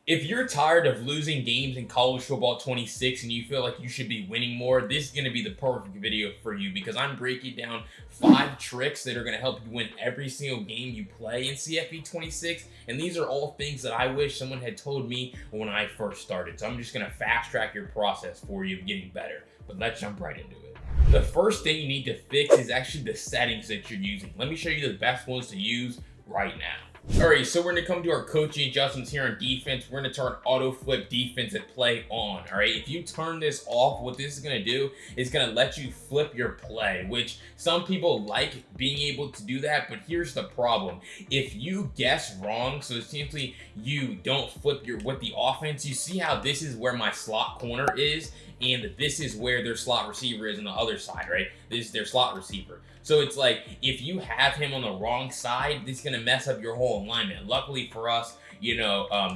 If you're tired of losing games in college football 26 and you feel like you should be winning more, this is going to be the perfect video for you because I'm breaking down 5 tricks that are going to help you win every single game you play in CFB 26. And these are all things that I wish someone had told me when I first started. So I'm just going to fast track your process for you of getting better. But let's jump right into it. The first thing you need to fix is actually the settings that you're using. Let me show you the best ones to use right now. Alright, so we're going to come to our coaching adjustments here on defense. We're going to turn auto flip defense at play on. Alright, if you turn this off, what this is going to do is going to let you flip your play, which some people like being able to do that, but here's the problem. If you guess wrong, so essentially you don't flip with the offense, you see how this is where my slot corner is, and this is where their slot receiver is on the other side, right? This is their slot receiver. So it's like, if you have him on the wrong side, this is going to mess up your whole alignment. Luckily for us,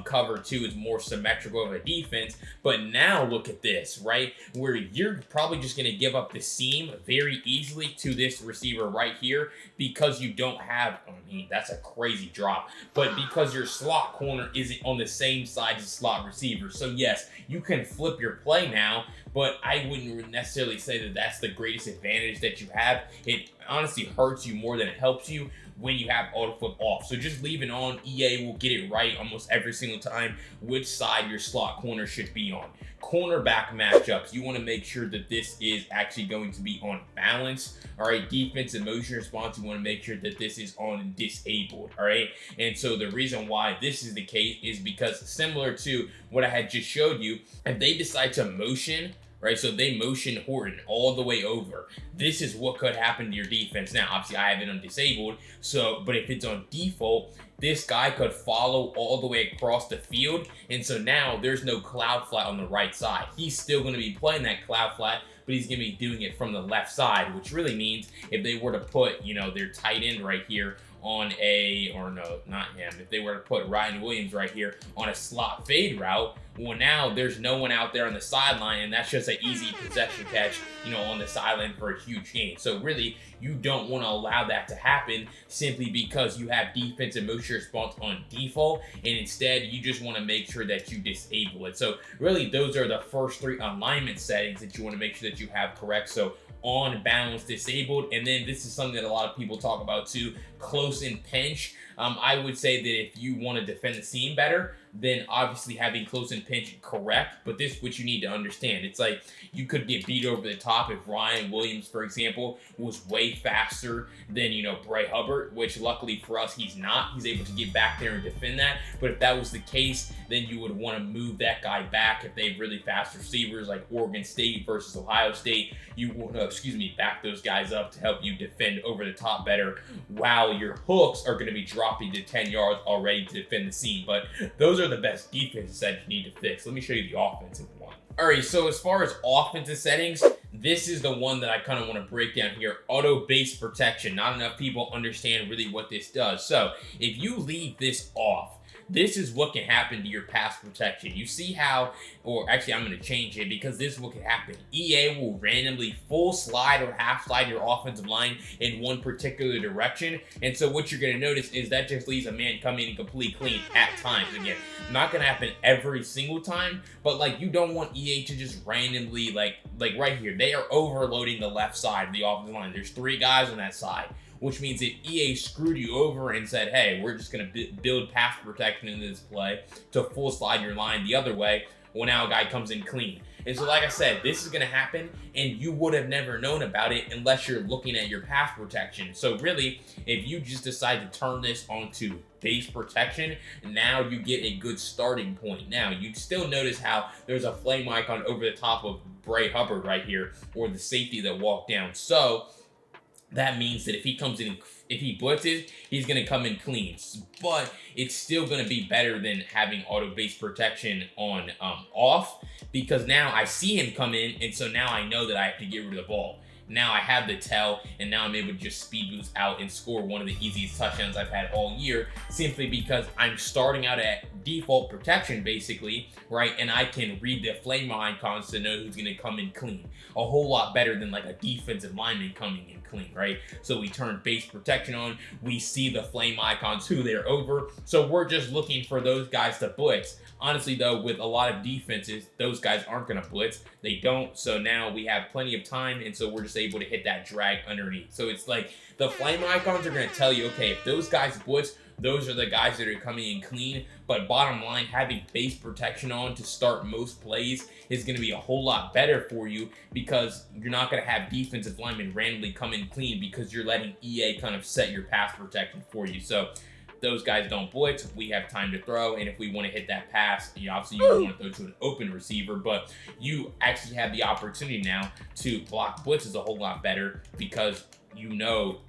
cover 2 is more symmetrical of a defense. But now look at this, right? Where you're probably just going to give up the seam very easily to this receiver right here because you don't have, that's a crazy drop. But because your slot corner isn't on the same side as the slot receiver. So yes, you can flip your play now, but I wouldn't necessarily say that that's the greatest advantage that you have. It honestly hurts you more than it helps you when you have auto flip off. So just leave it on. EA will get it right almost every single time which side your slot corner should be on. Cornerback matchups, you want to make sure that this is actually going to be on balance. All right, defense and motion response, you want to make sure that this is on disabled. All right, and so the reason why this is the case is because similar to what I had just showed you, if they decide to motion, right? So they motion Horton all the way over. This is what could happen to your defense. Now, obviously I have it on disabled, but if it's on default, this guy could follow all the way across the field. And so now there's no cloud flat on the right side. He's still going to be playing that cloud flat, but he's going to be doing it from the left side, which really means if they were to put, their tight end right here on if they were to put Ryan Williams right here on a slot fade route, well, now there's no one out there on the sideline, and that's just an easy possession catch, on the sideline for a huge gain. So really, you don't want to allow that to happen simply because you have defense and motion response on default, and instead you just want to make sure that you disable it. So really, those are the first 3 alignment settings that you want to make sure that you have correct. So on balance, disabled, and then this is something that a lot of people talk about too, close and pinch. I would say that if you want to defend the seam better, then obviously having close and pinch correct, but this is what you need to understand. It's like you could get beat over the top if Ryan Williams, for example, was way faster than, Bray Hubbard, which luckily for us, he's not. He's able to get back there and defend that. But if that was the case, then you would want to move that guy back. If they have really fast receivers like Oregon State versus Ohio State, you want to, back those guys up to help you defend over the top better, while your hooks are going to be dropping to 10 yards already to defend the seam. But those are the best defensive settings you need to fix. Let me show you the offensive one. All right, so as far as offensive settings, this is the one that I kind of want to break down here. Auto base protection. Not enough people understand really what this does. So if you leave this off, this is what can happen to your pass protection. You see how, or actually I'm going to change it because this is what can happen. EA will randomly full slide or half slide your offensive line in one particular direction. And so what you're going to notice is that just leaves a man coming in complete clean at times. Again, not going to happen every single time, but you don't want EA to just randomly, like right here, they are overloading the left side of the offensive line. There's 3 guys on that side, which means that EA screwed you over and said, hey, we're just going to build pass protection in this play to full slide your line the other way. Well, now a guy comes in clean. And so like I said, this is going to happen, and you would have never known about it unless you're looking at your pass protection. So really, if you just decide to turn this onto base protection, now you get a good starting point. Now, you'd still notice how there's a flame icon over the top of Bray Hubbard right here, or the safety that walked down. So that means that if he comes in, if he blitzes, he's going to come in clean. But it's still going to be better than having auto base protection on off, because now I see him come in, and so now I know that I have to get rid of the ball. Now I have the tell, and now I'm able to just speed boost out and score one of the easiest touchdowns I've had all year, simply because I'm starting out at default protection, basically, right? And I can read the flame icons to know who's going to come in clean. A whole lot better than like a defensive lineman coming in clean. clean, right? So we turn base protection on, we see the flame icons, who they're over. So we're just looking for those guys to blitz. Honestly though, with a lot of defenses, those guys aren't gonna blitz. They don't, so now we have plenty of time, and so we're just able to hit that drag underneath. So it's like, the flame icons are gonna tell you, okay, if those guys blitz, those are the guys that are coming in clean. But bottom line, having base protection on to start most plays is going to be a whole lot better for you, because you're not going to have defensive linemen randomly come in clean because you're letting EA kind of set your pass protection for you. So those guys don't blitz, we have time to throw, and if we want to hit that pass, obviously you don't want to throw to an open receiver, but you actually have the opportunity now to block blitzes a whole lot better, because you know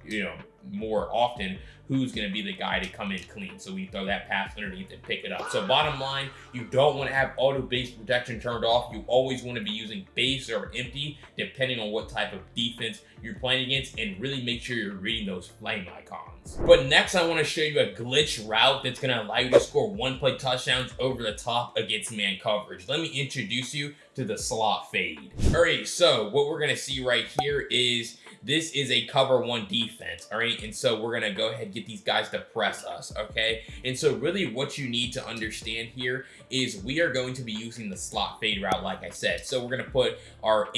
more often who's going to be the guy to come in clean. So we throw that pass underneath and pick it up. So bottom line, you don't want to have auto base protection turned off. You always want to be using base or empty, depending on what type of defense you're playing against, and really make sure you're reading those flame icons. But next, I want to show you a glitch route that's going to allow you to score one-play touchdowns over the top against man coverage. Let me introduce you to the slot fade. All right, so what we're going to see right here is this is a cover one defense, all right? And so we're gonna go ahead and get these guys to press us, okay? And so really what you need to understand here is we are going to be using the slot fade route, like I said. So we're gonna put our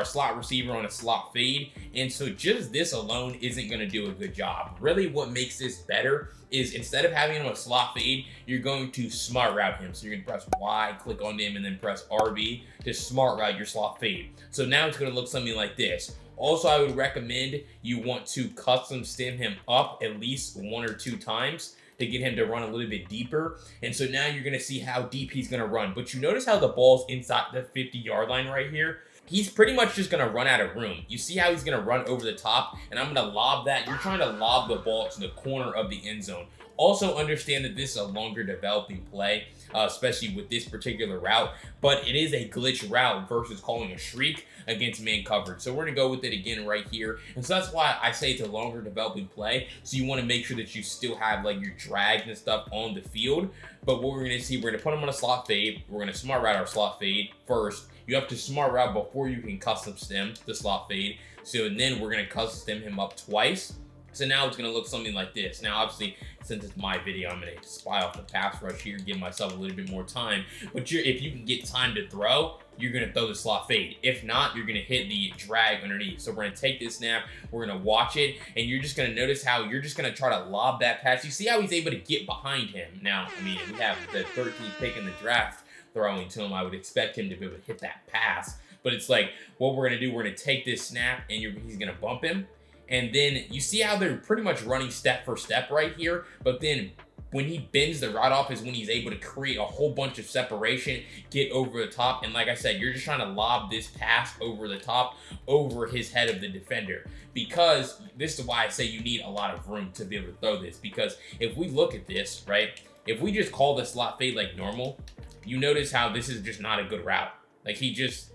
slot receiver on a slot fade, and so just this alone isn't gonna do a good job. Really what makes this better is instead of having him on a slot fade, you're going to smart route him. So you're gonna press Y, click on him, and then press RB to smart route your slot fade. So now it's gonna look something like this. Also, I would recommend you want to custom stem him up at least 1 or 2 times to get him to run a little bit deeper. And so now you're going to see how deep he's going to run. But you notice how the ball's inside the 50-yard line right here? He's pretty much just going to run out of room. You see how he's going to run over the top? And I'm going to lob that. You're trying to lob the ball to the corner of the end zone. Also understand that this is a longer developing play, especially with this particular route, but it is a glitch route versus calling a shriek against man coverage. So we're gonna go with it again right here. And so that's why I say it's a longer developing play. So you wanna make sure that you still have like your drags and stuff on the field. But what we're gonna see, we're gonna put him on a slot fade. We're gonna smart route our slot fade first. You have to smart route before you can custom stem the slot fade. So then we're gonna custom stem him up twice. So now it's going to look something like this. Now, obviously, since it's my video, I'm going to spy off the pass rush here, give myself a little bit more time. But if you can get time to throw, you're going to throw the slot fade. If not, you're going to hit the drag underneath. So we're going to take this snap, we're going to watch it, and you're just going to notice how you're just going to try to lob that pass. You see how he's able to get behind him. Now, I mean, we have the 13th pick in the draft throwing to him. I would expect him to be able to hit that pass. But it's like, what we're going to do, we're going to take this snap, and he's going to bump him. And then you see how they're pretty much running step for step right here. But then when he bends the route off is when he's able to create a whole bunch of separation, get over the top. And like I said, you're just trying to lob this pass over the top, over his head of the defender. Because this is why I say you need a lot of room to be able to throw this. Because if we look at this, right, if we just call the slot fade like normal, you notice how this is just not a good route. Like he's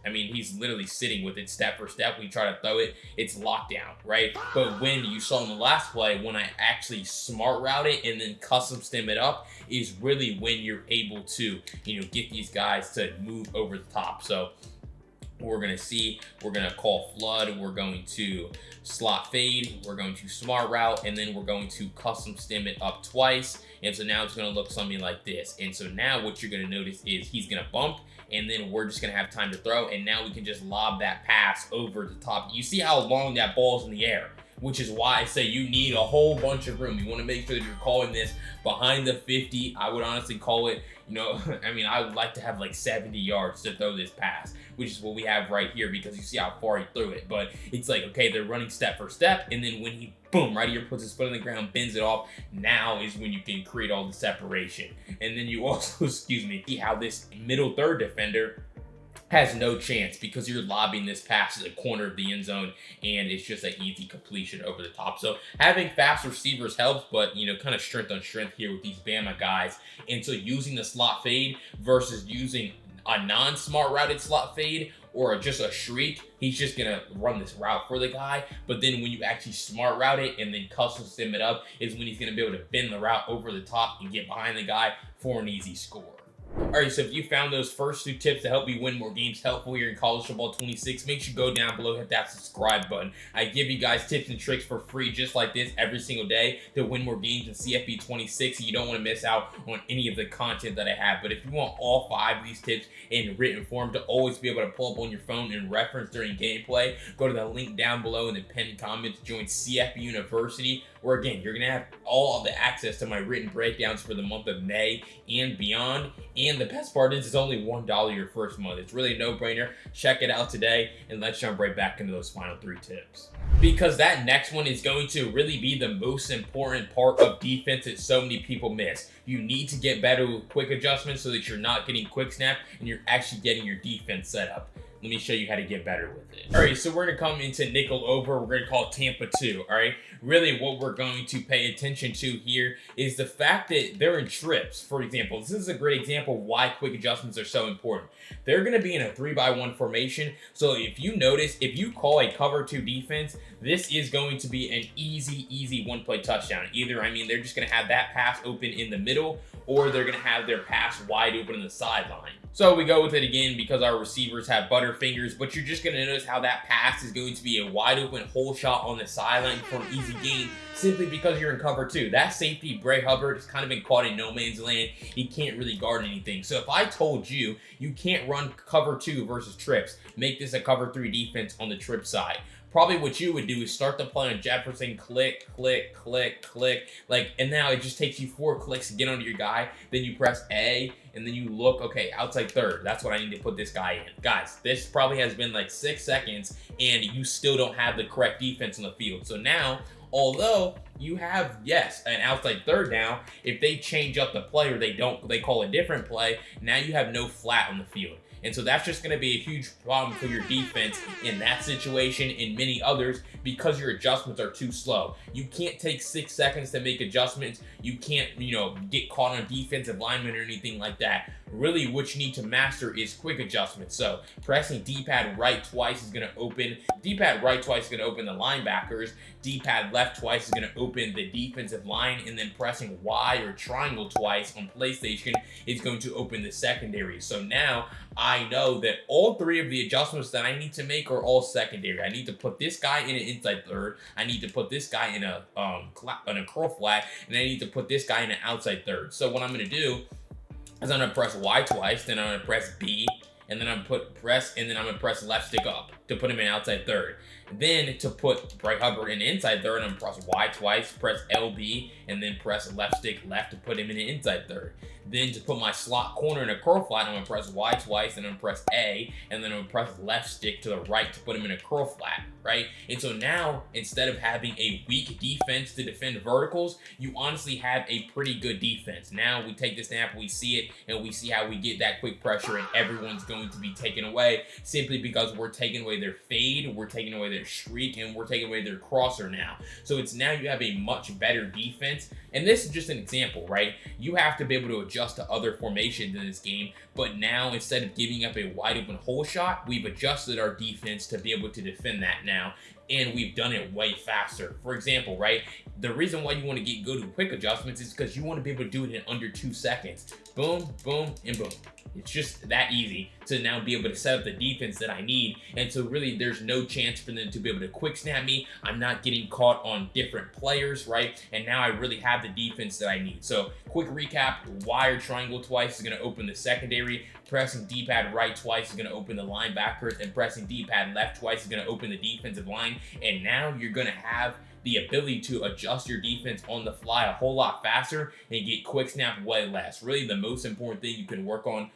literally sitting with it step for step. We try to throw it, it's locked down, right? But when you saw in the last play, when I actually smart route it and then custom stem it up, is really when you're able to, get these guys to move over the top. So we're going to see, we're going to call flood, we're going to slot fade, we're going to smart route, and then we're going to custom stem it up twice. And so now it's going to look something like this. And so now what you're going to notice is he's going to bump, and then we're just going to have time to throw, and now we can just lob that pass over the top. You see how long that ball's in the air, which is why I say you need a whole bunch of room. You want to make sure that you're calling this behind the 50. I would honestly call it, I would like to have like 70 yards to throw this pass, which is what we have right here, because you see how far he threw it. But it's like, okay, they're running step for step, and then when he, boom, right here, puts his foot on the ground, bends it off, now is when you can create all the separation. And then you also, see how this middle third defender has no chance, because you're lobbing this pass to the corner of the end zone, and it's just an easy completion over the top. So having fast receivers helps, but kind of strength on strength here with these Bama guys. And so using the slot fade versus using a non-smart routed slot fade or just a shriek, he's just gonna run this route for the guy. But then when you actually smart route it and then custom stem it up is when he's gonna be able to bend the route over the top and get behind the guy for an easy score. Alright, so if you found those first 2 tips to help you win more games helpful here in College Football 26, make sure you go down below, hit that subscribe button. I give you guys tips and tricks for free just like this every single day to win more games in CFB 26, and you don't want to miss out on any of the content that I have. But if you want all 5 of these tips in written form to always be able to pull up on your phone and reference during gameplay, go to the link down below in the pinned comment to join CFB University, where again, you're going to have all of the access to my written breakdowns for the month of May and beyond. And the best part is it's only $1 your first month. It's really a no-brainer. Check it out today, and let's jump right back into those final 3 tips. Because that next one is going to really be the most important part of defense that so many people miss. You need to get better with quick adjustments so that you're not getting quick snap and you're actually getting your defense set up. Let me show you how to get better with it. All right, so we're gonna come into nickel over. We're gonna call Tampa 2, all right? Really what we're going to pay attention to here is the fact that they're in trips. For example, this is a great example of why quick adjustments are so important. They're gonna be in a 3-by-1 formation. So if you notice, if you call a cover 2 defense, this is going to be an easy one-play touchdown. Either, I mean, they're just gonna have that pass open in the middle, or they're gonna have their pass wide open in the sideline. So we go with it again because our receivers have butterfingers, but you're just going to notice how that pass is going to be a wide open hole shot on the sideline for an easy gain simply because you're in cover 2. That safety, Bray Hubbard, has kind of been caught in no man's land. He can't really guard anything. So if I told you, you can't run cover 2 versus trips, make this a cover 3 defense on the trip side. Probably what you would do is start the play on Jefferson, click, like, and now it just takes you 4 clicks to get onto your guy. Then you press A, and then you look, okay, outside third. That's what I need to put this guy in. Guys, this probably has been like 6 seconds, and you still don't have the correct defense on the field. So now, although you have, yes, an outside third now, if they change up the play or they call a different play, now you have no flat on the field. And so that's just going to be a huge problem for your defense in that situation and many others because your adjustments are too slow. You can't take 6 seconds to make adjustments. You can't, get caught on defensive lineman or anything like that. Really, what you need to master is quick adjustments. So pressing D-pad right twice is going to open. D-pad right twice is going to open the linebackers. D-pad left twice is going to open the defensive line. And then pressing Y or triangle twice on PlayStation is going to open the secondary. So now I know that all 3 of the adjustments that I need to make are all secondary. I need to put this guy in an inside third. I need to put this guy in a curl flat. And I need to put this guy in an outside third. So what I'm going to do is I'm going to press Y twice, then I'm going to press B, and then I'm going to press left stick up to put him in outside third. Then to put Bray Hubbard in inside third, I'm going to press Y twice, press LB, and then press left stick left to put him in an inside third. Then to put my slot corner in a curl flat, I'm going to press Y twice, and I'm going to press A, and then I'm going to press left stick to the right to put him in a curl flat, right? And so now, instead of having a weak defense to defend verticals, you honestly have a pretty good defense. Now we take the snap, we see it, and we see how we get that quick pressure, and everyone's going to be taken away simply because we're taking away their fade, we're taking away their streak, and we're taking away their crosser now. So it's now you have a much better defense. And this is just an example, right? You have to be able to adjust to other formations in this game, but now instead of giving up a wide open hole shot, we've adjusted our defense to be able to defend that now, and we've done it way faster. For example, right? The reason why you want to get good with quick adjustments is because you want to be able to do it in under 2 seconds. Boom, boom, and boom. It's just that easy to now be able to set up the defense that I need. And so really there's no chance for them to be able to quick snap me. I'm not getting caught on different players, right? And now I really have the defense that I need. So quick recap, Y or triangle twice is going to open the secondary. Pressing D-pad right twice is going to open the linebackers, and pressing D-pad left twice is going to open the defensive line. And now you're going to have the ability to adjust your defense on the fly a whole lot faster and get quick snap way less. Really the most important thing you can work on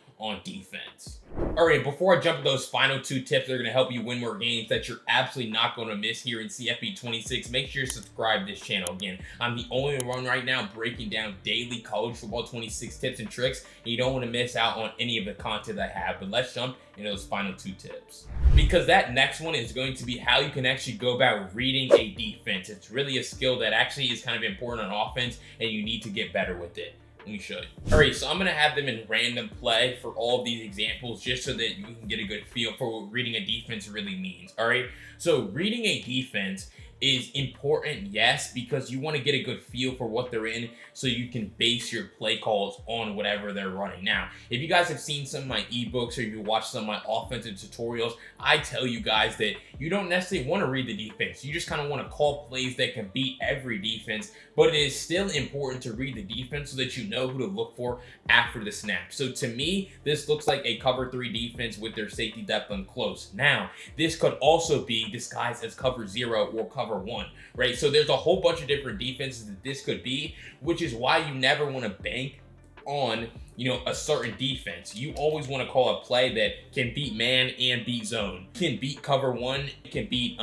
defense. All right, before I jump to those final 2 tips that are going to help you win more games that you're absolutely not going to miss here in CFB 26, make sure you subscribe to this channel. Again, I'm the only one right now breaking down daily College Football 26 tips and tricks, and you don't want to miss out on any of the content I have. But let's jump into those final 2 tips. Because that next one is going to be how you can actually go about reading a defense. It's really a skill that actually is kind of important on offense, and you need to get better with it. Let me show you. All right, so I'm going to have them in random play for all of these examples just so that you can get a good feel for what reading a defense really means. All right, so reading a defense is important, yes, because you want to get a good feel for what they're in so you can base your play calls on whatever they're running. Now, if you guys have seen some of my ebooks or you watch some of my offensive tutorials, I tell you guys that you don't necessarily want to read the defense. You just kind of want to call plays that can beat every defense, but it is still important to read the defense so that you know who to look for after the snap. So to me, this looks like a cover 3 defense with their safety depth on close. Now, this could also be disguised as cover 0 or cover 1, right? So there's a whole bunch of different defenses that this could be, which is why you never want to bank on, you know, a certain defense. You always want to call a play that can beat man and beat zone, can beat cover 1, can beat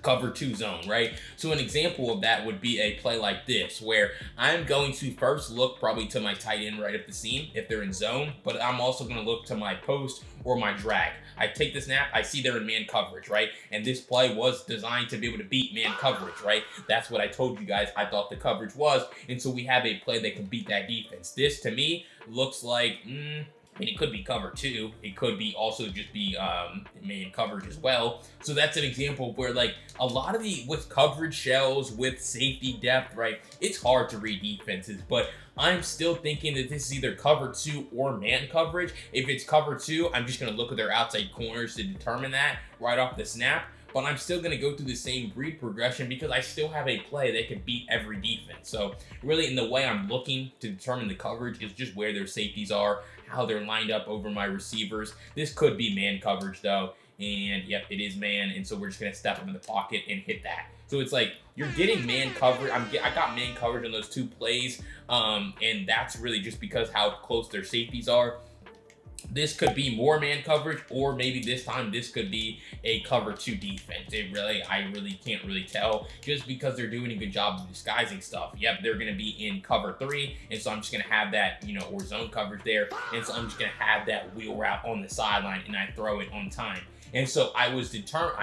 cover 2 zone, right? So an example of that would be a play like this, where I'm going to first look probably to my tight end right up the seam if they're in zone, but I'm also going to look to my post or my drag. I take the snap, I see they're in man coverage, right? And this play was designed to be able to beat man coverage, right? That's what I told you guys I thought the coverage was, and so we have a play that can beat that defense. This, to me, looks like, I mean, it could be cover 2. It could be also just be man coverage as well. So that's an example where, like, a lot of with coverage shells, with safety depth, right, it's hard to read defenses, but I'm still thinking that this is either cover 2 or man coverage. If it's cover 2, I'm just going to look at their outside corners to determine that right off the snap. But I'm still going to go through the same read progression because I still have a play that can beat every defense. So really, in the way I'm looking to determine the coverage is just where their safeties are, how they're lined up over my receivers. This could be man coverage though. And yep, it is man. And so we're just going to step up in the pocket and hit that. So it's like you're getting man coverage. I got man coverage on those 2 plays. And that's really just because how close their safeties are. This could be more man coverage, or maybe this time this could be a cover 2 defense. I really can't really tell, just because they're doing a good job of disguising stuff. Yep, they're going to be in cover 3, and so I'm just going to have that, you know, or zone coverage there, and so I'm just going to have that wheel route on the sideline, and I throw it on time. And so I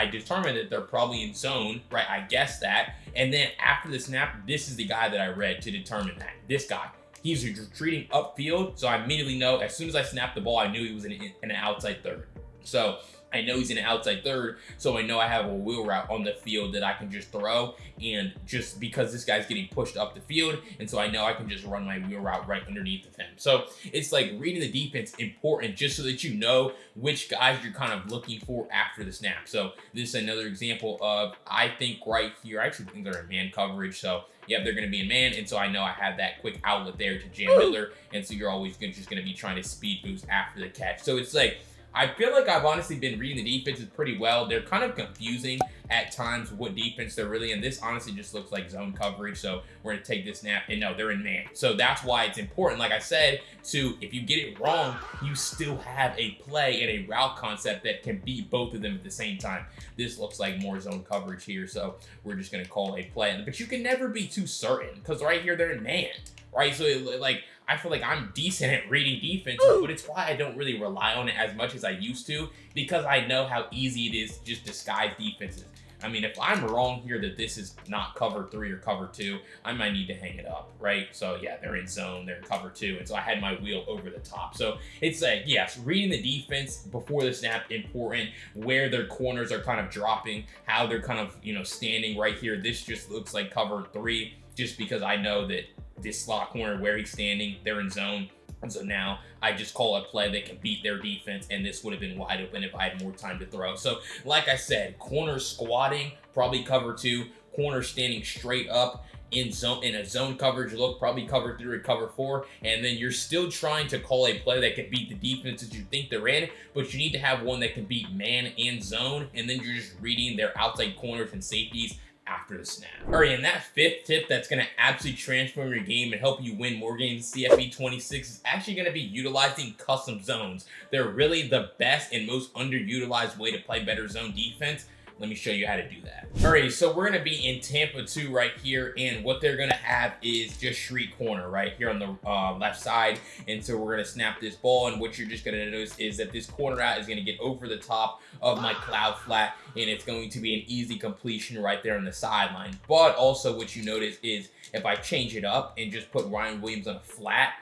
determined that they're probably in zone, right? I guessed that, and then after the snap, this is the guy that I read to determine that. This guy. He's retreating upfield, so I immediately know, as soon as I snapped the ball, I knew he was in an outside third. So I know he's in an outside third, so I know I have a wheel route on the field that I can just throw, and just because this guy's getting pushed up the field, and so I know I can just run my wheel route right underneath of him. So it's like reading the defense important just so that you know which guys you're kind of looking for after the snap. So this is another example of, I think right here, I actually think they're in man coverage, so yeah, they're going to be in man, and so I know I have that quick outlet there to Jam Miller, and so you're always just going to be trying to speed boost after the catch. So it's like, I feel like I've honestly been reading the defenses pretty well. They're kind of confusing at times what defense they're really in. This honestly just looks like zone coverage, so we're going to take this snap, and no, they're in man. So that's why it's important, like I said, to, if you get it wrong, you still have a play and a route concept that can beat both of them at the same time. This looks like more zone coverage here, so we're just going to call a play. But you can never be too certain, because right here, they're in man, right? So, like, I feel like I'm decent at reading defenses, but it's why I don't really rely on it as much as I used to, because I know how easy it is to just disguise defenses. I mean, if I'm wrong here that this is not cover 3 or cover 2, I might need to hang it up, right? So yeah, they're in zone, they're in cover 2, and so I had my wheel over the top. So it's like, yes, reading the defense before the snap, important, where their corners are kind of dropping, how they're kind of, you know, standing right here. This just looks like cover 3, just because I know that this slot corner where he's standing, they're in zone. And so now I just call a play that can beat their defense, and this would have been wide open if I had more time to throw. So like I said, corner squatting, probably cover 2, corner standing straight up in a zone coverage look, probably cover 3 or cover 4, and then you're still trying to call a play that can beat the defenses you think they're in, but you need to have one that can beat man and zone, and then you're just reading their outside corners and safeties after the snap. All right, and that 5th tip that's going to absolutely transform your game and help you win more games in CFB 26 is actually going to be utilizing custom zones. They're really the best and most underutilized way to play better zone defense. Let me show you how to do that. All right, so we're gonna be in Tampa 2 right here, and what they're gonna have is just street corner right here on the left side. And so we're gonna snap this ball, and what you're just gonna notice is that this corner out is gonna get over the top of my cloud flat, and it's going to be an easy completion right there on the sideline. But also what you notice is if I change it up and just put Ryan Williams on a flat,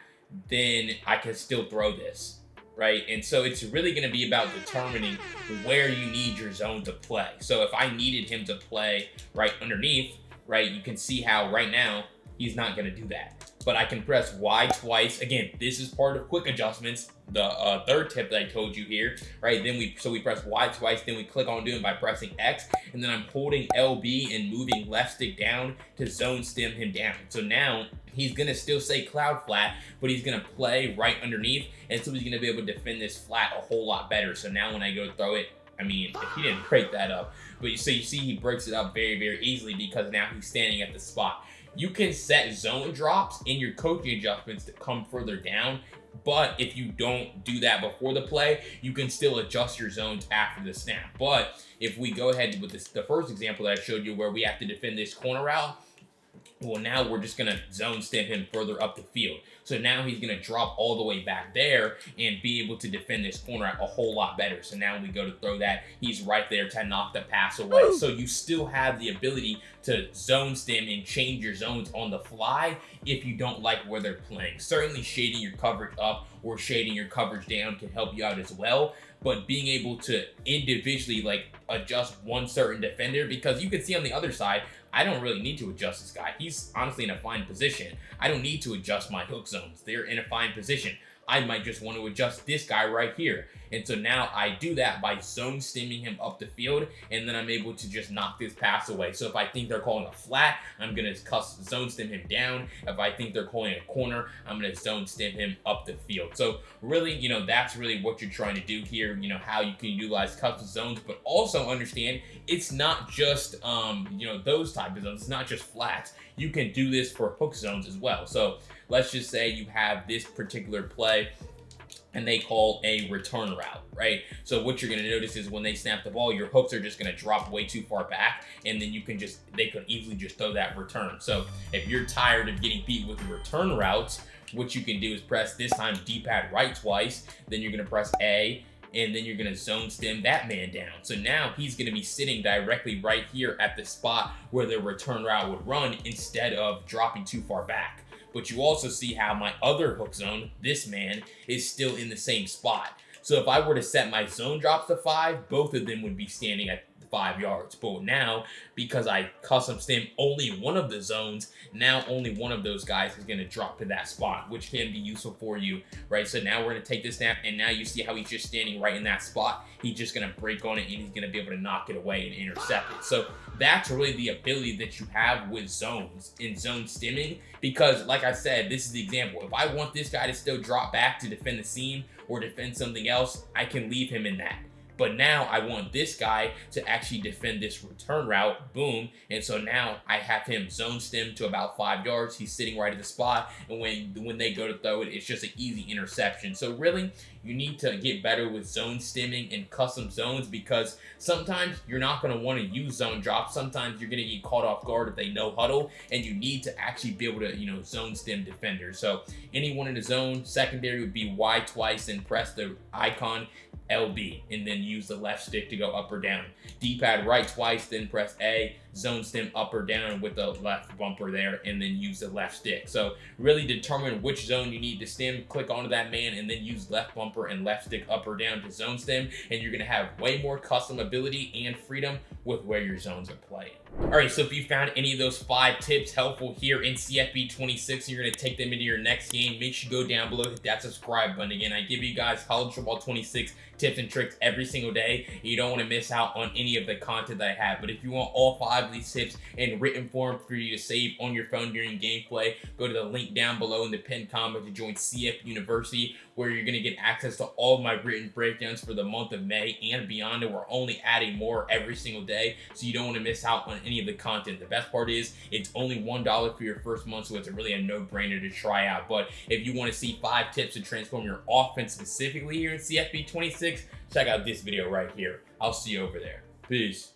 then I can still throw this. right? And so it's really going to be about determining where you need your zone to play. So if I needed him to play right underneath, right, you can see how right now he's not going to do that. But I can press Y twice. Again, this is part of quick adjustments. The third tip that I told you here, right? Then we press Y twice, then we click on doing by pressing X, and then I'm holding LB and moving left stick down to zone stem him down. So now he's gonna still say cloud flat, but he's gonna play right underneath, and so he's gonna be able to defend this flat a whole lot better. So now when I go throw it, I mean, if he didn't break that up, but you see he breaks it up very, very easily because now he's standing at the spot. You can set zone drops in your coaching adjustments to come further down, but if you don't do that before the play, you can still adjust your zones after the snap. But if we go ahead with the first example that I showed you where we have to defend this corner route, well, now we're just going to zone stem him further up the field. So now he's going to drop all the way back there and be able to defend this corner a whole lot better. So now when we go to throw that, he's right there to knock the pass away. Woo! So you still have the ability to zone stem and change your zones on the fly if you don't like where they're playing. Certainly shading your coverage up or shading your coverage down can help you out as well. But being able to individually like adjust one certain defender, because you can see on the other side, I don't really need to adjust this guy. He's honestly in a fine position. I don't need to adjust my hook zones. They're in a fine position. I might just want to adjust this guy right here. And so now I do that by zone stemming him up the field, and then I'm able to just knock this pass away. So if I think they're calling a flat, I'm going to zone stem him down. If I think they're calling a corner, I'm going to zone stem him up the field. So really, you know, that's really what you're trying to do here, you know, how you can utilize custom zones, but also understand it's not just, you know, those type of zones. It's not just flats. You can do this for hook zones as well. So let's just say you have this particular play and they call a return route, right? So what you're gonna notice is when they snap the ball, your hooks are just gonna drop way too far back, and then they could easily just throw that return. So if you're tired of getting beat with return routes, what you can do is press this time D-pad right twice, then you're gonna press A, and then you're gonna zone stem that man down. So now he's gonna be sitting directly right here at the spot where the return route would run instead of dropping too far back. But you also see how my other hook zone, this man, is still in the same spot. So if I were to set my zone drops to 5, both of them would be standing at 5 yards. But now, because I custom stem only one of the zones, now only one of those guys is going to drop to that spot, which can be useful for you, right? So now we're going to take this snap, and now you see how he's just standing right in that spot. He's just going to break on it, and he's going to be able to knock it away and intercept it. So that's really the ability that you have with zones in zone stemming, because like I said, this is the example. If I want this guy to still drop back to defend the seam or defend something else, I can leave him in that. But now I want this guy to actually defend this return route, boom. And so now I have him zone stem to about 5 yards. He's sitting right at the spot. And when they go to throw it, it's just an easy interception. So really, you need to get better with zone stemming and custom zones, because sometimes you're not going to want to use zone drops. Sometimes you're going to get caught off guard if they no huddle, and you need to actually be able to, you know, zone stem defenders. So anyone in the zone, secondary would be Y twice and press the icon LB, and then use the left stick to go up or down. D-pad right twice, then press A, zone stem up or down with the left bumper there, and then use the left stick. So really determine which zone you need to stem, click onto that man, and then use left bumper and left stick up or down to zone stem, and you're gonna have way more custom ability and freedom with where your zones are playing. All right, so if you found any of those 5 tips helpful here in CFB 26, and you're gonna take them into your next game, make sure you go down below, hit that subscribe button. Again, I give you guys college football 26 tips and tricks every single day. You don't want to miss out on any of the content that I have. But if you want all 5 of these tips in written form for you to save on your phone during gameplay, go to the link down below in the pinned comment to join CF University, where you're going to get access to all of my written breakdowns for the month of May and beyond. And we're only adding more every single day, so you don't want to miss out on any of the content. The best part is it's only $1 for your first month, so it's really a no-brainer to try out. But if you want to see 5 tips to transform your offense specifically here in CFB 26, check out this video right here. I'll see you over there. Peace.